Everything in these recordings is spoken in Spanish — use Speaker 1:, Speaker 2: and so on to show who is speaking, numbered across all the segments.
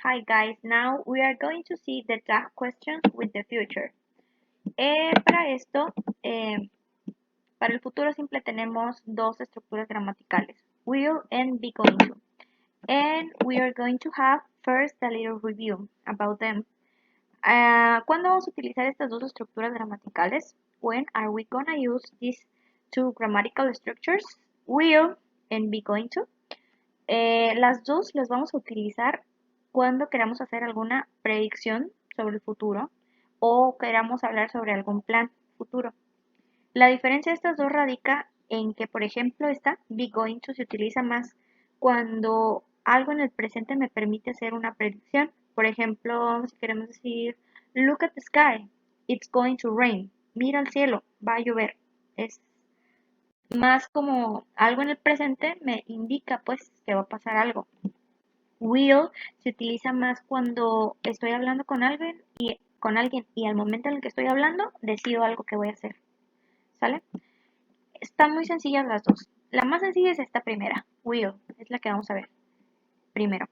Speaker 1: Hi guys, now we are going to see the tag questions with the future. Para esto, para el futuro simple tenemos dos estructuras gramaticales, will and be going to. And we are going to have first a little review about them. ¿Cuándo vamos a utilizar estas dos estructuras gramaticales? When are we gonna use these two grammatical structures, will and be going to? Las dos las vamos a utilizar cuando queramos hacer alguna predicción sobre el futuro o queramos hablar sobre algún plan futuro. La diferencia de estas dos radica en que, por ejemplo, esta be going to se utiliza más cuando algo en el presente me permite hacer una predicción. Por ejemplo, si queremos decir look at the sky, it's going to rain. Mira al cielo, va a llover. Es más como algo en el presente me indica pues que va a pasar algo. Will se utiliza más cuando estoy hablando con alguien y al momento en el que estoy hablando decido algo que voy a hacer. ¿Sale? Están muy sencillas las dos. La más sencilla es esta primera, will, es la que vamos a ver primero.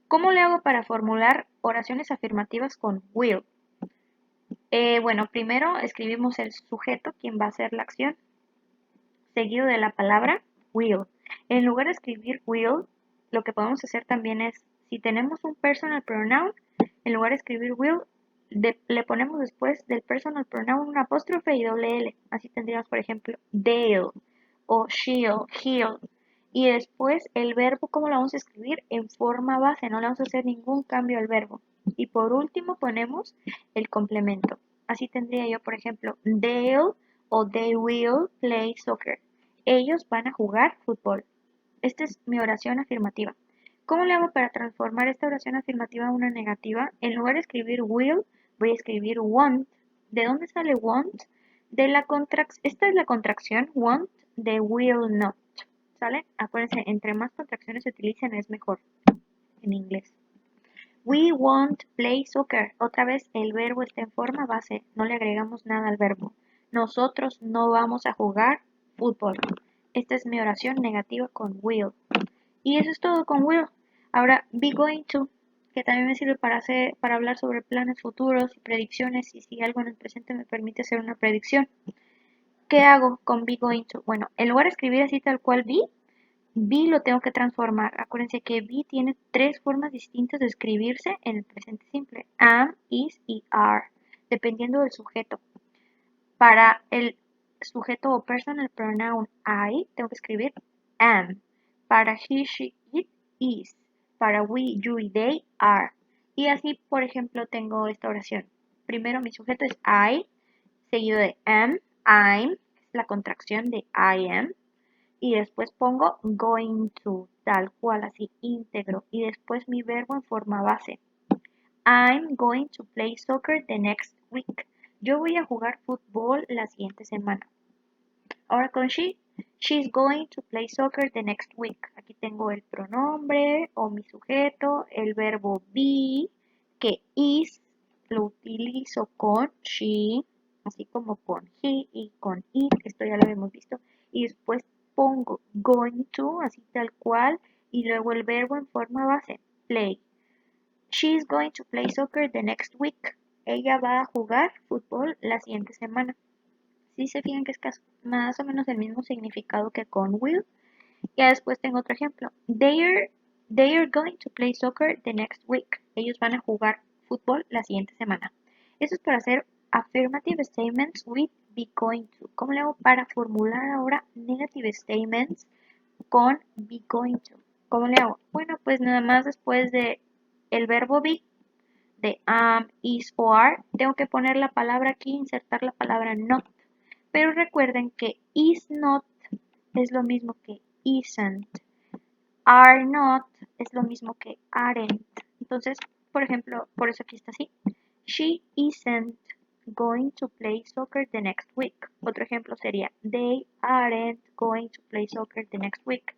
Speaker 1: ¿Cómo le hago para formular oraciones afirmativas con will? Bueno, primero escribimos el sujeto, quien va a hacer la acción, seguido de la palabra will. En lugar de escribir will, lo que podemos hacer también es, si tenemos un personal pronoun, en lugar de escribir will, le ponemos después del personal pronoun un apóstrofe y doble L. Así tendríamos, por ejemplo, Dale o she'll, he'll. Y después el verbo, ¿cómo lo vamos a escribir? En forma base, no le vamos a hacer ningún cambio al verbo. Y por último ponemos el complemento. Así tendría yo, por ejemplo, they'll o they will play soccer. Ellos van a jugar fútbol. Esta es mi oración afirmativa. ¿Cómo le hago para transformar esta oración afirmativa a una negativa? En lugar de escribir will, voy a escribir want. ¿De dónde sale want? De la esta es la contracción want de will not. ¿Sale? Acuérdense, entre más contracciones se utilicen es mejor en inglés. We won't play soccer. Otra vez el verbo está en forma base, no le agregamos nada al verbo. Nosotros no vamos a jugar fútbol. Esta es mi oración negativa con will. Y eso es todo con will. Ahora, be going to, que también me sirve para hablar sobre planes futuros y predicciones y si algo en el presente me permite hacer una predicción. ¿Qué hago con be going to? Bueno, en lugar de escribir así tal cual be lo tengo que transformar. Acuérdense que be tiene tres formas distintas de escribirse en el presente simple. Am, is y are, dependiendo del sujeto. Para el sujeto o personal pronoun I, tengo que escribir am. Para he, she, it, is. Para we, you y they, are. Y así, por ejemplo, tengo esta oración. Primero mi sujeto es I, seguido de am, I'm, la contracción de I am. Y después pongo going to, tal cual, así íntegro. Y después mi verbo en forma base. I'm going to play soccer the next week. Yo voy a jugar fútbol la siguiente semana. Ahora con she, she's going to play soccer the next week. Aquí tengo el pronombre o mi sujeto, el verbo be, que is lo utilizo con she, así como con he y con it, esto ya lo habíamos visto. Y después pongo going to, así tal cual, y luego el verbo en forma base, play. She's going to play soccer the next week. Ella va a jugar fútbol la siguiente semana. Si se fijan que es más o menos el mismo significado que con will. Ya después tengo otro ejemplo. They are going to play soccer the next week. Ellos van a jugar fútbol la siguiente semana. Eso es para hacer affirmative statements with be going to. ¿Cómo le hago para formular ahora negative statements con be going to? ¿Cómo le hago? Bueno, pues nada más después de el verbo be, de am, is o are, tengo que poner la palabra aquí, insertar la palabra not. Pero recuerden que is not es lo mismo que isn't. Are not es lo mismo que aren't. Entonces, por ejemplo, por eso aquí está así. She isn't going to play soccer the next week. Otro ejemplo sería they aren't going to play soccer the next week.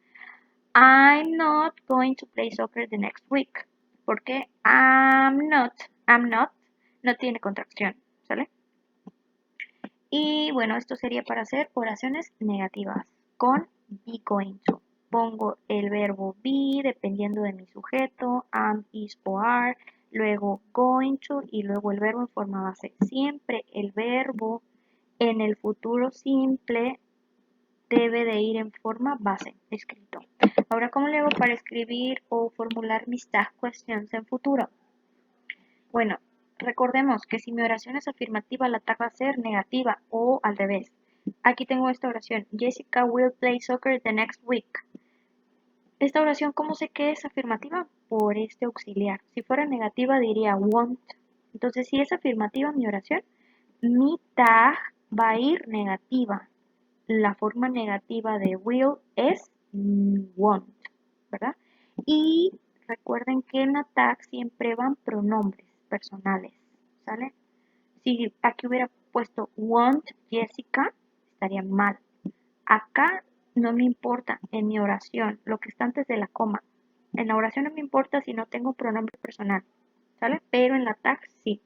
Speaker 1: I'm not going to play soccer the next week. Porque I'm not no tiene contracción, ¿sale? Y bueno, esto sería para hacer oraciones negativas con be going to. pongo el verbo be dependiendo de mi sujeto, am, is o are, luego going to y luego el verbo en forma base. Siempre el verbo en el futuro simple debe de ir en forma base, escrito. Ahora, ¿cómo le hago para escribir o formular mis tag questions en futuro? Bueno, recordemos que si mi oración es afirmativa, la tag va a ser negativa o al revés. Aquí tengo esta oración. Jessica will play soccer the next week. Esta oración, ¿cómo sé que es afirmativa? Por este auxiliar. Si fuera negativa, diría won't. Entonces, si es afirmativa mi oración, mi tag va a ir negativa. La forma negativa de will es won't, ¿verdad? Y recuerden que en la tag siempre van pronombres personales, ¿sale? Si aquí hubiera puesto want Jessica, estaría mal. Acá no me importa en mi oración lo que está antes de la coma. En la oración no me importa si no tengo pronombre personal, ¿sale? Pero en la tag sí.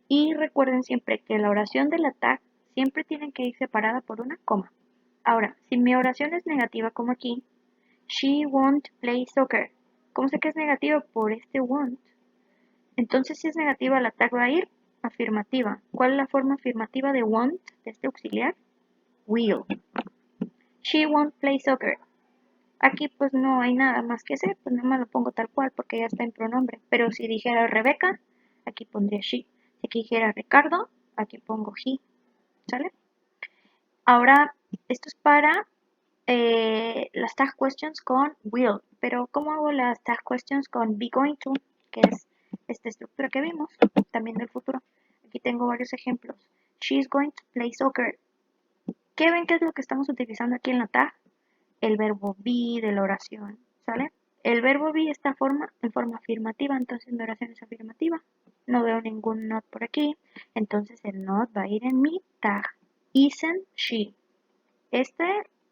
Speaker 1: Y recuerden siempre que la oración de la tag siempre tiene que ir separada por una coma. Ahora, si mi oración es negativa como aquí, she won't play soccer. ¿Cómo sé que es negativa? Por este won't. Entonces, si es negativa, la tag va a ir afirmativa. ¿Cuál es la forma afirmativa de won't, de este auxiliar? Will. She won't play soccer. Aquí pues no hay nada más que hacer, pues nada más lo pongo tal cual porque ya está en pronombre. Pero si dijera Rebeca, aquí pondría she. Si aquí dijera Ricardo, aquí pongo he. ¿Sale? Ahora, esto es para las tag questions con will. Pero ¿cómo hago las tag questions con be going to? Que es esta estructura que vimos, también del futuro. Aquí tengo varios ejemplos. She's going to play soccer. ¿Qué ven que es lo que estamos utilizando aquí en la tag? El verbo be de la oración, ¿sale? El verbo be está en forma afirmativa, entonces mi oración es afirmativa. No veo ningún not por aquí, entonces el not va a ir en mi tag. Isn't she? Este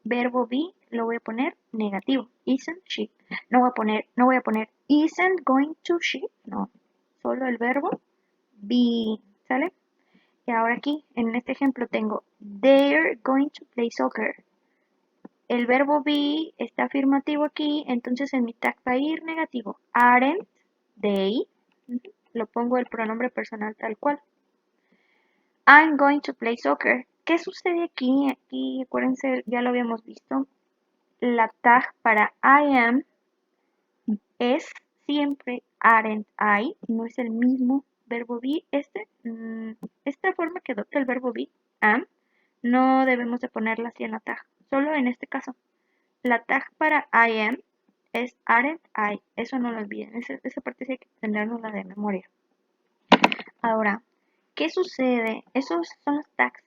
Speaker 1: verbo be lo voy a poner negativo. Isn't she? No voy a poner isn't going to she. No, solo el verbo be, ¿sale? Y ahora aquí, en este ejemplo, tengo they're going to play soccer. El verbo be está afirmativo aquí, entonces en mi tag va a ir negativo. Aren't they? Lo pongo el pronombre personal tal cual. I'm going to play soccer. ¿Qué sucede aquí? Aquí, acuérdense, ya lo habíamos visto. La tag para I am es siempre aren't I, no es el mismo verbo be. Esta forma que adopta el verbo be, am, no debemos de ponerla así en la tag, solo en este caso. La tag para I am es aren't I. Eso no lo olviden. Esa parte sí hay que aprendernosla de memoria. Ahora, ¿qué sucede? Esos son los tags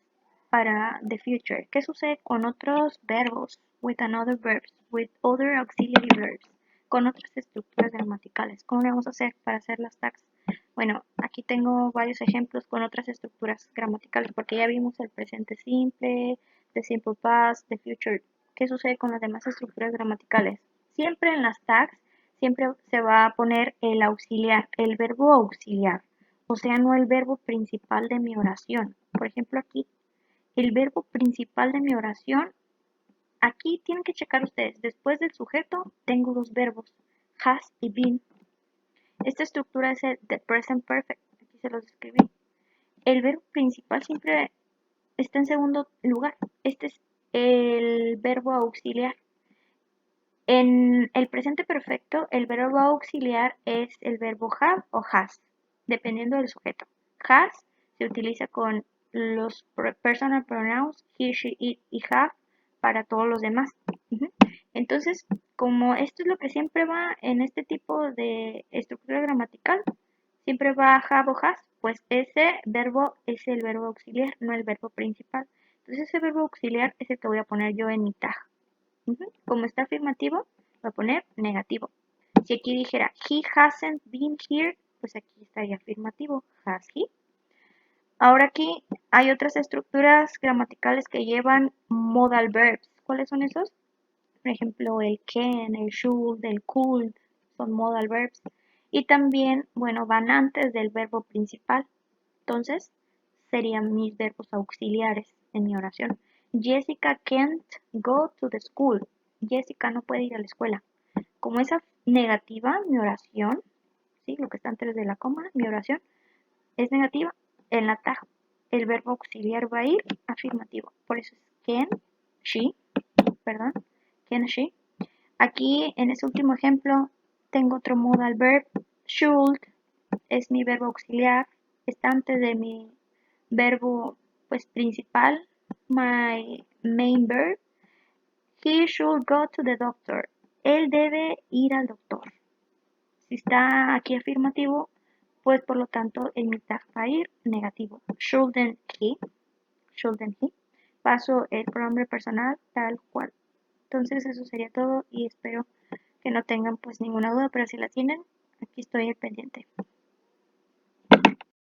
Speaker 1: para the future. ¿Qué sucede con otros verbos? With another verbs. With other auxiliary verbs. Con otras estructuras gramaticales. ¿Cómo le vamos a hacer para hacer las tags? Bueno, aquí tengo varios ejemplos con otras estructuras gramaticales porque ya vimos el presente simple, the simple past, the future. ¿Qué sucede con las demás estructuras gramaticales? Siempre en las tags, siempre se va a poner el auxiliar, el verbo auxiliar, o sea, no el verbo principal de mi oración. Por ejemplo, aquí, el verbo principal de mi oración, aquí tienen que checar ustedes, después del sujeto tengo dos verbos, has y been. Esta estructura es el the present perfect, aquí se los escribí. El verbo principal siempre está en segundo lugar. Este es el verbo auxiliar. En el presente perfecto, el verbo auxiliar es el verbo have o has, dependiendo del sujeto. Has se utiliza con los personal pronouns he, she, it y have para todos los demás. Entonces, como esto es lo que siempre va en este tipo de estructura gramatical, siempre va have o has, pues ese verbo es el verbo auxiliar, no el verbo principal. Entonces ese verbo auxiliar es el que voy a poner yo en mi tag. Como está afirmativo, voy a poner negativo. Si aquí dijera he hasn't been here, pues aquí estaría afirmativo, has he. Ahora aquí hay otras estructuras gramaticales que llevan modal verbs. ¿Cuáles son esos? Por ejemplo, el can, el should, el could, son modal verbs. Y también, bueno, van antes del verbo principal. Entonces, serían mis verbos auxiliares en mi oración. Jessica can't go to the school. Jessica no puede ir a la escuela. Como esa negativa, mi oración, ¿sí? Lo que está antes de la coma, mi oración, es negativa, en la tag el verbo auxiliar va a ir afirmativo. Por eso es she, perdón, can, she. Aquí en este último ejemplo tengo otro modal verb, should, es mi verbo auxiliar, está antes de mi verbo pues principal, my main verb. He should go to the doctor. Él debe ir al doctor. Si está aquí afirmativo, pues por lo tanto el mi tag va a ir negativo. Shouldn't he? Shouldn't he? Paso el pronombre personal tal cual. Entonces eso sería todo y espero que no tengan pues ninguna duda, pero si la tienen, aquí estoy al pendiente.